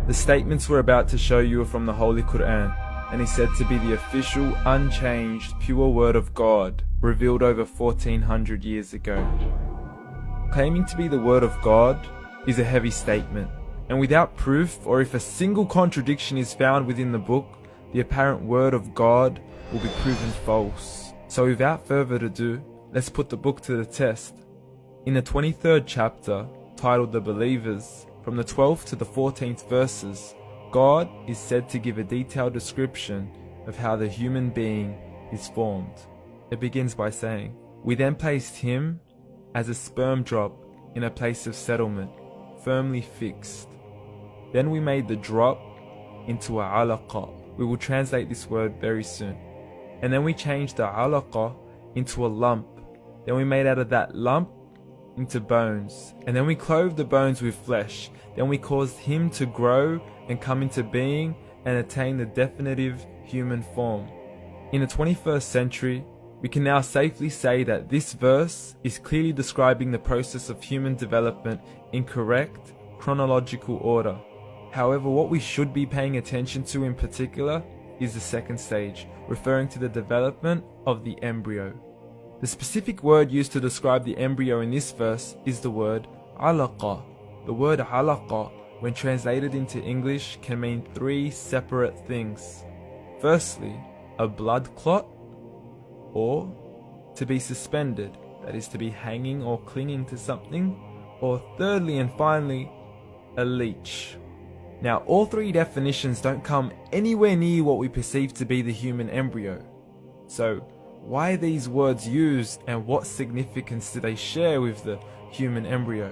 The statements we're about to show you are from the Holy Qur'an, and is said to be the official, unchanged, pure word of God, revealed over 1400 years ago. Claiming to be the word of God is a heavy statement, and without proof, or if a single contradiction is found within the book, the apparent word of God will be proven false. So without further ado, let's put the book to the test. In the 23rd chapter, titled The Believers, from the 12th to the 14th verses, God is said to give a detailed description of how the human being is formed. It begins by saying, "We then placed him as a sperm drop in a place of settlement, firmly fixed. Then we made the drop into a alaqa." We will translate this word very soon. "And then we changed the alaqa into a lump. Then we made out of that lump into bones. And then we clothed the bones with flesh. Then we caused him to grow and come into being and attain the definitive human form." In the 21st century, we can now safely say that this verse is clearly describing the process of human development in correct chronological order. However, what we should be paying attention to in particular is the second stage, referring to the development of the embryo. The specific word used to describe the embryo in this verse is the word alaqa. The word alaqa, when translated into English, can mean three separate things. Firstly, a blood clot, or to be suspended, that is to be hanging or clinging to something, or thirdly and finally, a leech. Now, all three definitions don't come anywhere near what we perceive to be the human embryo. So, why are these words used, and what significance do they share with the human embryo?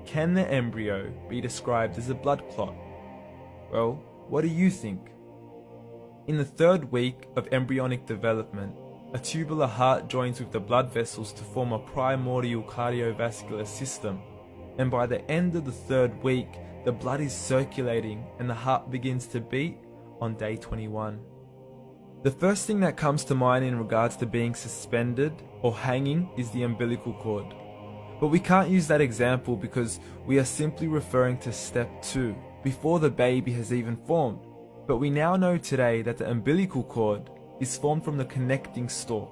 Can the embryo be described as a blood clot? Well, what do you think? In the 3rd week of embryonic development, a tubular heart joins with the blood vessels to form a primordial cardiovascular system, and by the end of the 3rd week, the blood is circulating and the heart begins to beat on day 21. The first thing that comes to mind in regards to being suspended or hanging is the umbilical cord. But we can't use that example because we are simply referring to step 2, before the baby has even formed. But we now know today that the umbilical cord is formed from the connecting stalk.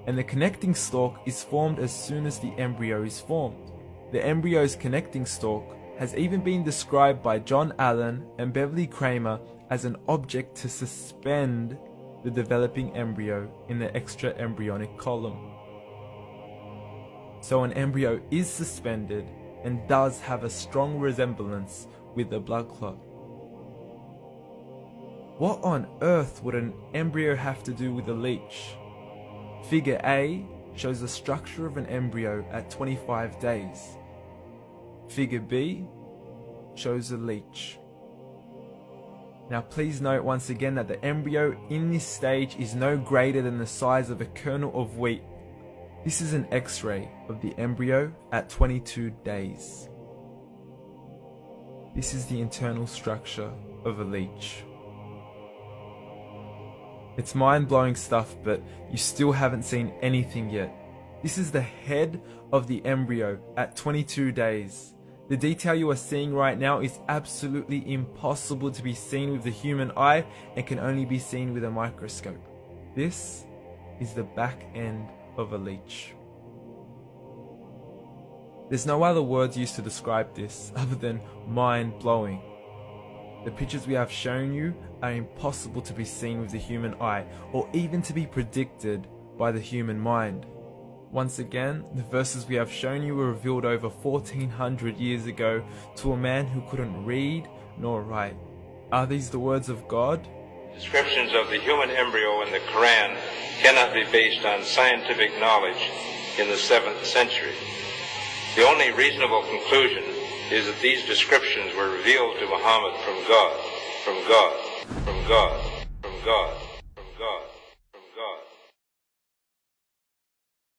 And the connecting stalk is formed as soon as the embryo is formed. The embryo's connecting stalk has even been described by John Allen and Beverly Kramer as an object to suspend the developing embryo in the extra-embryonic column. So an embryo is suspended and does have a strong resemblance with a blood clot. What on earth would an embryo have to do with a leech? Figure A shows the structure of an embryo at 25 days. Figure B shows a leech. Now please note once again that the embryo in this stage is no greater than the size of a kernel of wheat. This is an X-ray of the embryo at 22 days. This is the internal structure of a leech. It's mind-blowing stuff, but you still haven't seen anything yet. This is the head of the embryo at 22 days. The detail you are seeing right now is absolutely impossible to be seen with the human eye and can only be seen with a microscope. This is the back end of a leech. There's no other words used to describe this other than mind-blowing. The pictures we have shown you are impossible to be seen with the human eye or even to be predicted by the human mind. Once again, the verses we have shown you were revealed over 1400 years ago to a man who couldn't read nor write. Are these the words of God? Descriptions of the human embryo in the Quran cannot be based on scientific knowledge in the 7th century. The only reasonable conclusion is that these descriptions were revealed to Muhammad from God, from God, from God, from God, from God.